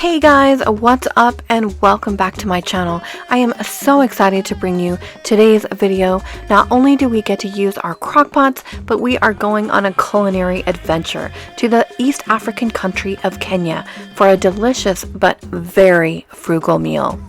Hey guys, what's up and welcome back to my channel. I am so excited to bring you today's video. Not only do we get to use our crock pots, but we are going on a culinary adventure to the East African country of Kenya for a delicious but very frugal meal.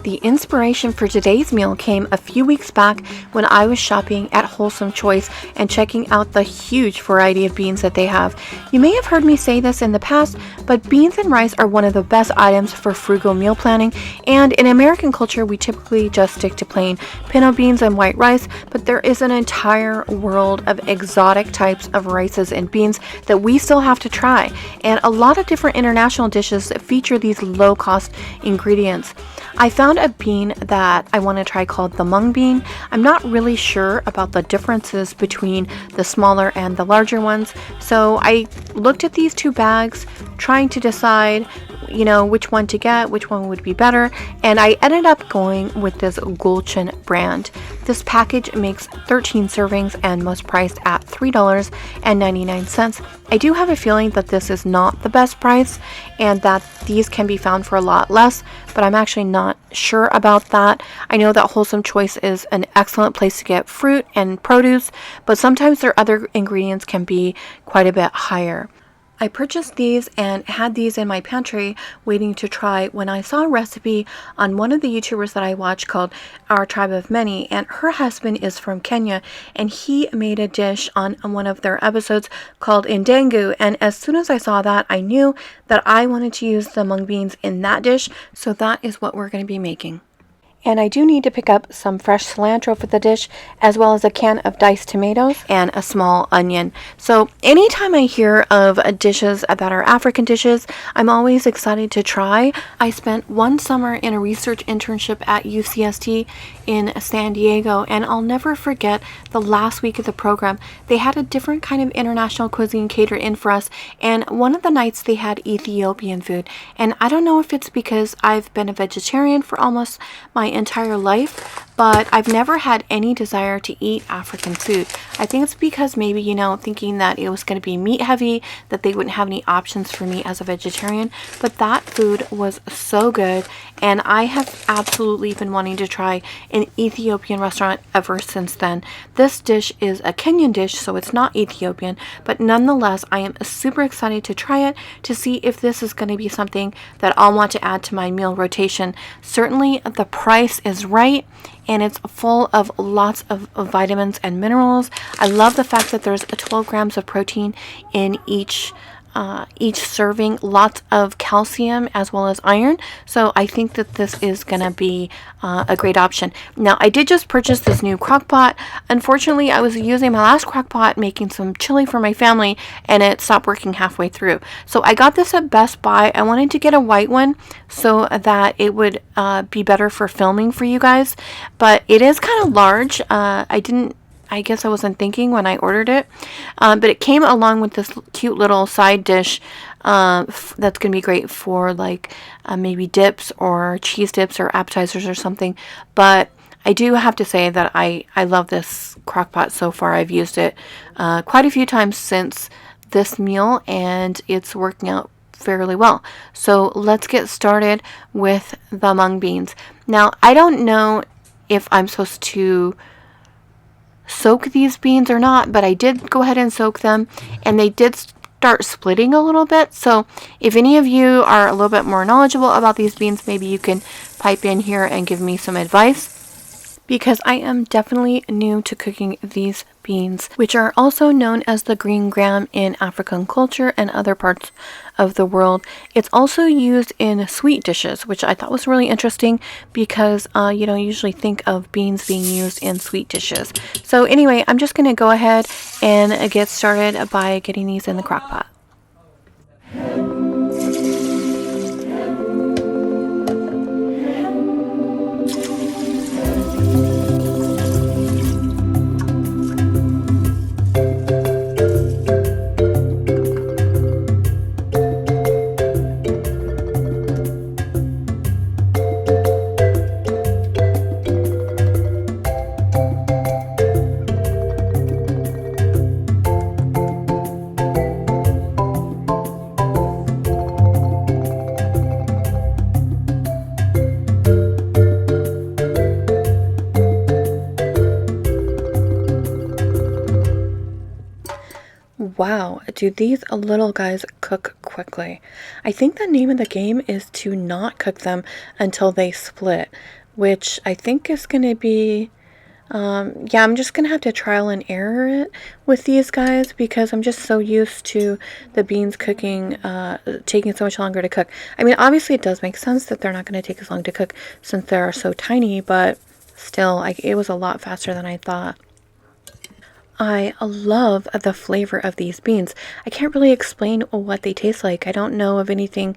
The inspiration for today's meal came a few weeks back when I was shopping at Wholesome Choice and checking out the huge variety of beans that they have. You may have heard me say this in the past, but beans and rice are one of the best items for frugal meal planning, and in American culture we typically just stick to plain pinto beans and white rice, but there is an entire world of exotic types of rices and beans that we still have to try, and a lot of different international dishes that feature these low-cost ingredients. I found a bean that I want to try called the mung bean. I'm not really sure about the differences between the smaller and the larger ones, so I looked at these two bags trying to decide which one to get, which one would be better, and I ended up going with this Gulchin brand. This package makes 13 servings and was priced at $3.99. I do have a feeling that this is not the best price and that these can be found for a lot less, but I'm actually not sure about that. I know that Wholesome Choice is an excellent place to get fruit and produce, but sometimes their other ingredients can be quite a bit higher. I purchased these and had these in my pantry waiting to try when I saw a recipe on one of the YouTubers that I watch called Our Tribe of Many, and her husband is from Kenya, and he made a dish on one of their episodes called Ndengu, and as soon as I saw that, I knew that I wanted to use the mung beans in that dish, so that is what we're going to be making. And I do need to pick up some fresh cilantro for the dish, as well as a can of diced tomatoes and a small onion. So anytime I hear of dishes that are African dishes, I'm always excited to try. I spent one summer in a research internship at UCST in San Diego, and I'll never forget the last week of the program. They had a different kind of international cuisine catered in for us, and one of the nights they had Ethiopian food. And I don't know if it's because I've been a vegetarian for almost my entire life, but I've never had any desire to eat African food. I think it's because maybe, thinking that it was going to be meat heavy, that they wouldn't have any options for me as a vegetarian, but that food was so good, and I have absolutely been wanting to try an Ethiopian restaurant ever since then. This dish is a Kenyan dish, so it's not Ethiopian, but nonetheless, I am super excited to try it to see if this is going to be something that I'll want to add to my meal rotation. Certainly, the price is right, and it's full of lots of vitamins and minerals. I love the fact that there's 12 grams of protein in each serving, lots of calcium as well as iron, so I think that this is gonna be a great option. Now, I did just purchase this new crock pot. Unfortunately, I was using my last crock pot making some chili for my family, and it stopped working halfway through, so I got this at Best Buy. I wanted to get a white one so that it would be better for filming for you guys, but it is kind of large. I guess I wasn't thinking when I ordered it, but it came along with this cute little side dish that's going to be great for maybe dips or cheese dips or appetizers or something. But I do have to say that I love this crock pot so far. I've used it quite a few times since this meal, and it's working out fairly well. So let's get started with the mung beans. Now, I don't know if I'm supposed to soak these beans or not, but I did go ahead and soak them, and they did start splitting a little bit. So if any of you are a little bit more knowledgeable about these beans, maybe you can pipe in here and give me some advice, because I am definitely new to cooking these beans, which are also known as the green gram in African culture and other parts of the world. It's also used in sweet dishes, which I thought was really interesting because you don't usually think of beans being used in sweet dishes. So anyway, I'm just going to go ahead and get started by getting these in the crock pot. Wow, do these little guys cook quickly. I think the name of the game is to not cook them until they split, which I think is going to be, yeah, I'm just going to have to trial and error it with these guys because I'm just so used to the beans cooking, taking so much longer to cook. I mean, obviously it does make sense that they're not going to take as long to cook since they're so tiny, but still, it was a lot faster than I thought. I love the flavor of these beans. I can't really explain what they taste like. I don't know of anything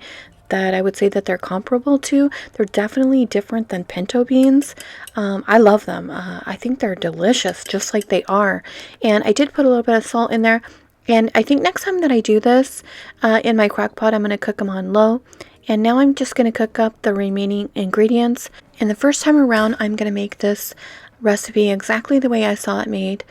that I would say that they're comparable to. They're definitely different than pinto beans. I love them. I think they're delicious, just like they are. And I did put a little bit of salt in there. And I think next time that I do this in my crock pot, I'm going to cook them on low. And now I'm just going to cook up the remaining ingredients. And the first time around, I'm going to make this recipe exactly the way I saw it made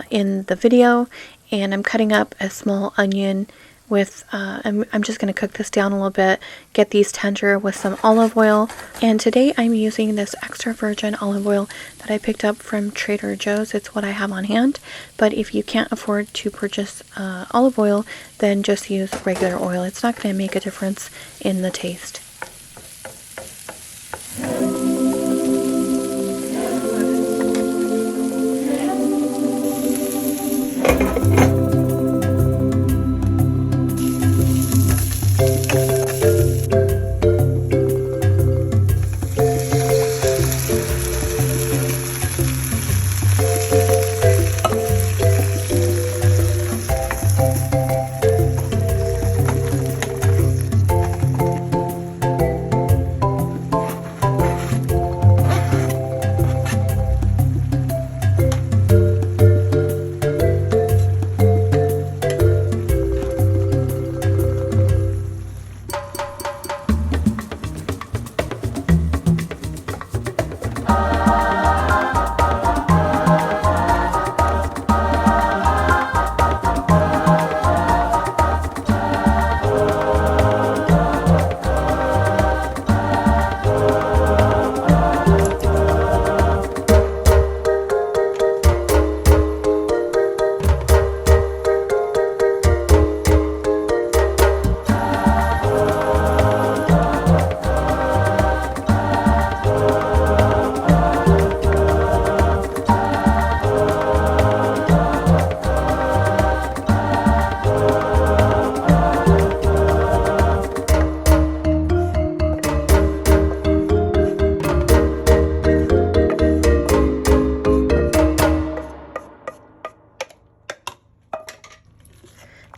in the video, and I'm cutting up a small onion with I'm just going to cook this down a little bit, get these tender with some olive oil. And today I'm using this extra virgin olive oil that I picked up from Trader Joe's. It's what I have on hand, but if you can't afford to purchase olive oil, then just use regular oil. It's not going to make a difference in the taste.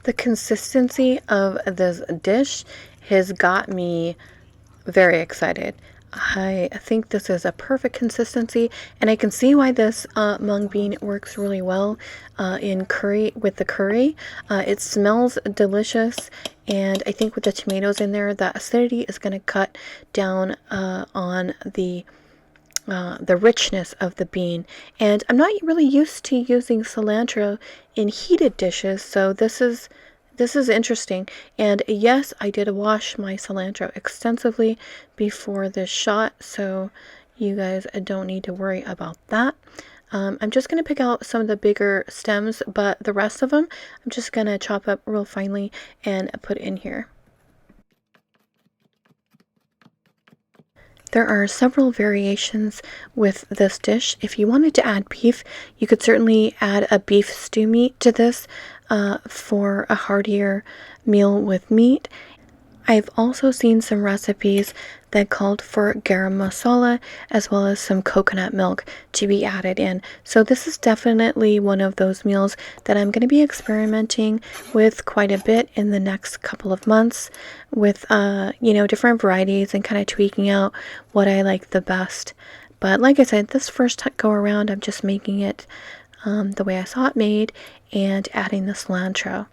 The consistency of this dish has got me very excited. I think this is a perfect consistency, and I can see why this mung bean works really well in curry with the curry. It smells delicious, and I think with the tomatoes in there, the acidity is going to cut down on the richness of the bean. And I'm not really used to using cilantro in heated dishes, so this is interesting. And yes, I did wash my cilantro extensively before this shot, so you guys don't need to worry about that. I'm just going to pick out some of the bigger stems, but the rest of them I'm just going to chop up real finely and put in here. There are several variations with this dish. If you wanted to add beef, you could certainly add a beef stew meat to this for a heartier meal with meat. I've also seen some recipes that called for garam masala as well as some coconut milk to be added in. So this is definitely one of those meals that I'm going to be experimenting with quite a bit in the next couple of months with, different varieties and kind of tweaking out what I like the best. But like I said, this first go around, I'm just making it the way I saw it made and adding the cilantro.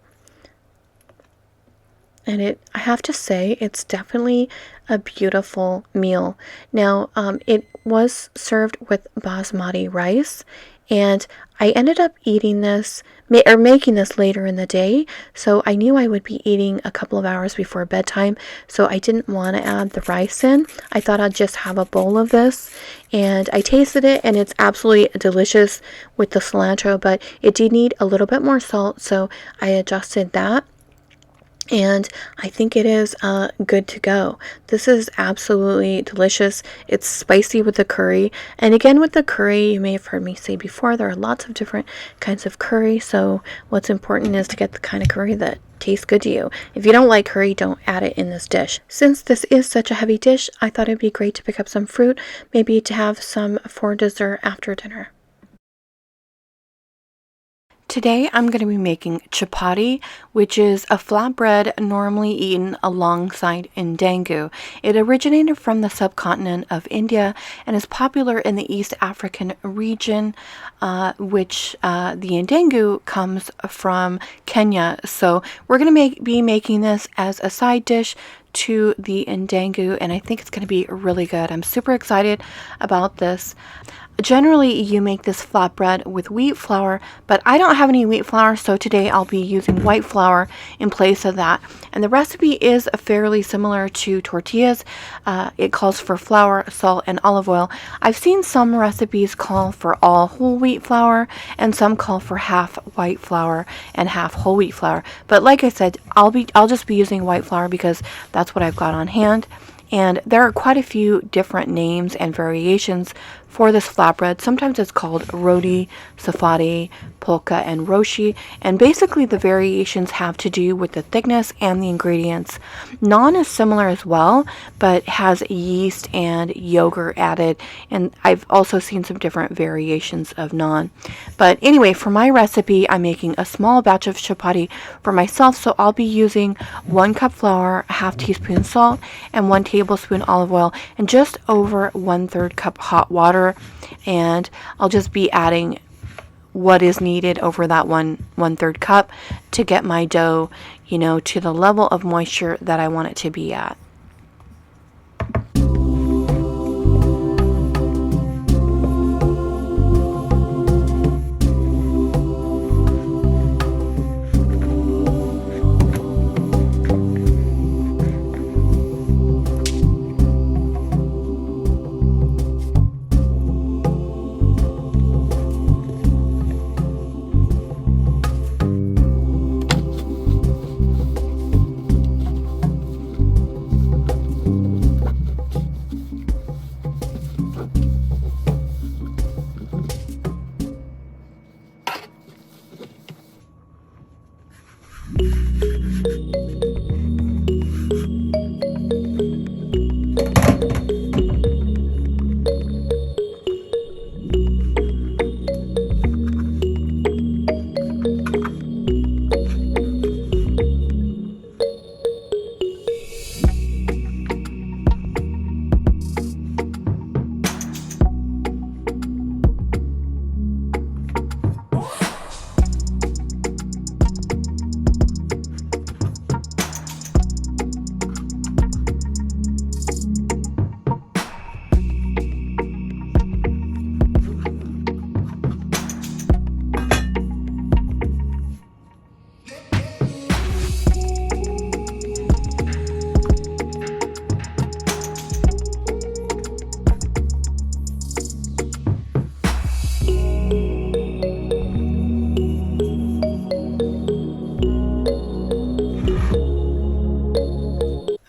And I have to say, it's definitely a beautiful meal. Now, it was served with basmati rice, And I ended up eating this or making this later in the day, so I knew I would be eating a couple of hours before bedtime, so I didn't want to add the rice in. I thought I'd just have a bowl of this, and I tasted it, and it's absolutely delicious with the cilantro, but it did need a little bit more salt, so I adjusted that. And I think it is good to go. This is absolutely delicious. It's spicy with the curry. And again, with the curry, you may have heard me say before, there are lots of different kinds of curry. So what's important is to get the kind of curry that tastes good to you. If you don't like curry, don't add it in this dish. Since this is such a heavy dish, I thought it'd be great to pick up some fruit, maybe to have some for dessert after dinner. Today I'm going to be making chapati, which is a flatbread normally eaten alongside Ndengu. It originated from the subcontinent of India and is popular in the East African region, which the Ndengu comes from Kenya. So we're going to be making this as a side dish to the Ndengu, and I think it's going to be really good. I'm super excited about this. Generally, you make this flatbread with wheat flour, but I don't have any wheat flour, so today I'll be using white flour in place of that. And the recipe is fairly similar to tortillas. It calls for flour, salt, and olive oil. I've seen some recipes call for all whole wheat flour, and some call for half white flour and half whole wheat flour. But like I said, I'll just be using white flour because that's what I've got on hand. And there are quite a few different names and variations for this flatbread. Sometimes it's called roti, safadi, polka, and roshi. And basically the variations have to do with the thickness and the ingredients. Naan is similar as well, but has yeast and yogurt added. And I've also seen some different variations of naan. But anyway, for my recipe, I'm making a small batch of chapati for myself. So I'll be using 1 cup flour, a half teaspoon salt, and 1 tablespoon olive oil, and just over 1/3 cup hot water. And I'll just be adding what is needed over that 1/3 cup to get my dough, to the level of moisture that I want it to be at.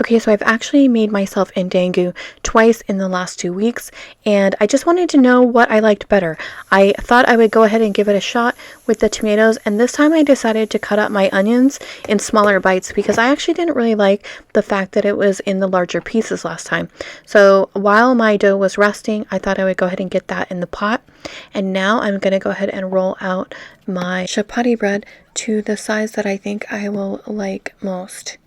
Okay, so I've actually made myself Ndengu twice in the last 2 weeks, and I just wanted to know what I liked better. I thought I would go ahead and give it a shot with the tomatoes, and this time I decided to cut up my onions in smaller bites because I actually didn't really like the fact that it was in the larger pieces last time. So while my dough was resting, I thought I would go ahead and get that in the pot. And now I'm going to go ahead and roll out my chapati bread to the size that I think I will like most.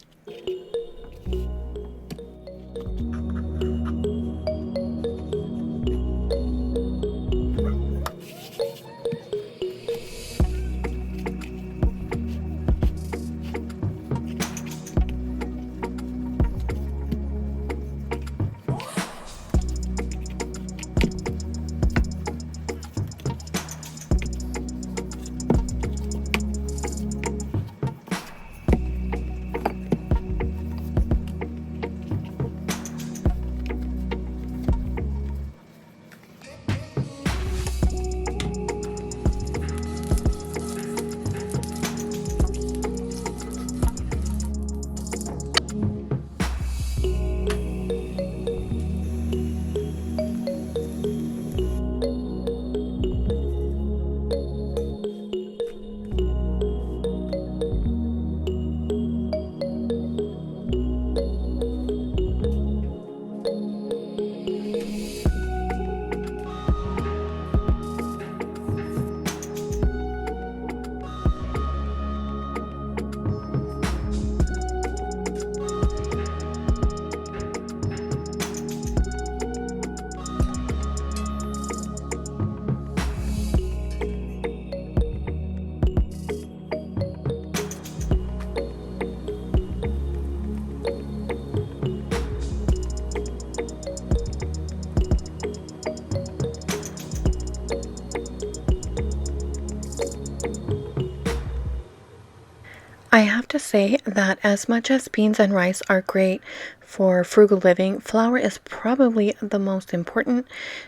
I have to say that as much as beans and rice are great for frugal living, flour is probably the most important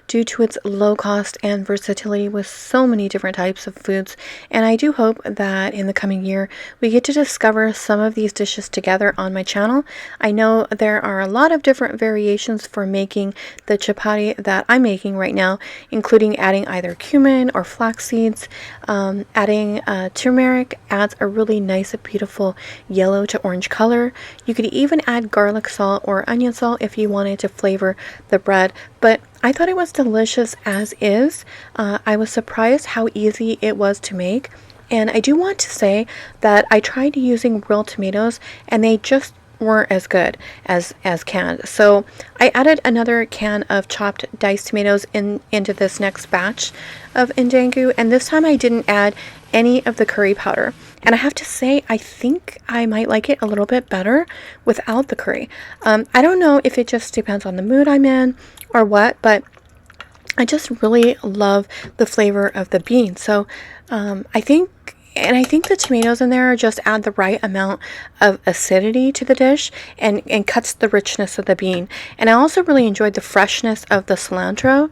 due to its low cost and versatility with so many different types of foods. And I do hope that in the coming year we get to discover some of these dishes together on my channel. I know there are a lot of different variations for making the chapati that I'm making right now, including adding either cumin or flax seeds. Adding turmeric adds a really nice, beautiful yellow to orange color. You could even add garlic salt or onion salt if you wanted to flavor the bread, but I thought it was delicious as is. I was surprised how easy it was to make, and I do want to say that I tried using real tomatoes and they just weren't as good as canned. So I added another can of chopped diced tomatoes into this next batch of Ndengu, and this time I didn't add any of the curry powder. And I have to say, I think I might like it a little bit better without the curry. I don't know if it just depends on the mood I'm in or what, but I just really love the flavor of the beans. So I think the tomatoes in there just add the right amount of acidity to the dish and cuts the richness of the bean. And I also really enjoyed the freshness of the cilantro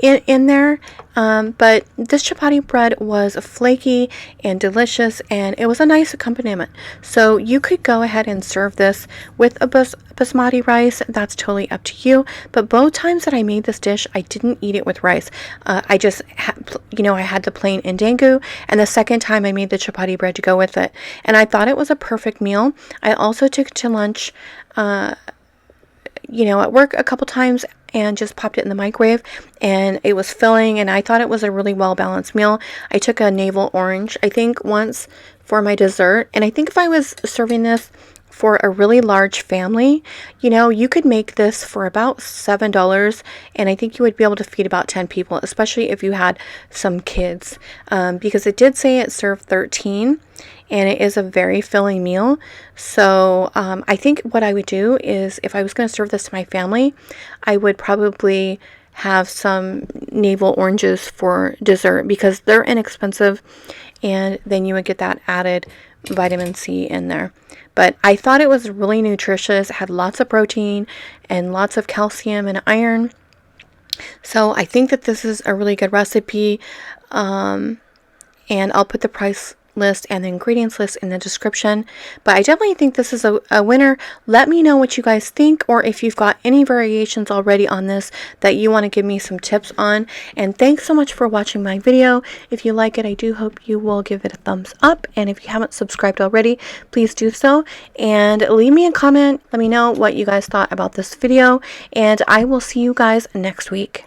in there. But this chapati bread was flaky and delicious, and it was a nice accompaniment. So you could go ahead and serve this with a basmati rice. That's totally up to you. But both times that I made this dish, I didn't eat it with rice. I just I had the plain Ndengu, and the second time I made the chapati bread to go with it. And I thought it was a perfect meal. I also took it to lunch, at work a couple times and just popped it in the microwave, and it was filling, and I thought it was a really well-balanced meal. I took a navel orange, I think, once for my dessert, and I think if I was serving this for a really large family, you could make this for about $7, and I think you would be able to feed about 10 people, especially if you had some kids, because it did say it served 13, and it is a very filling meal. So I think what I would do is, if I was going to serve this to my family, I would probably have some navel oranges for dessert because they're inexpensive, and then you would get that added vitamin C in there. But I thought it was really nutritious. It had lots of protein and lots of calcium and iron. So I think that this is a really good recipe. And I'll put the price list and the ingredients list in the description, but I definitely think this is a winner. Let me know what you guys think, or if you've got any variations already on this that you want to give me some tips on. And thanks so much for watching my video. If you like it, I do hope you will give it a thumbs up, and if you haven't subscribed already, please do so, and leave me a comment. Let me know what you guys thought about this video, and I will see you guys next week.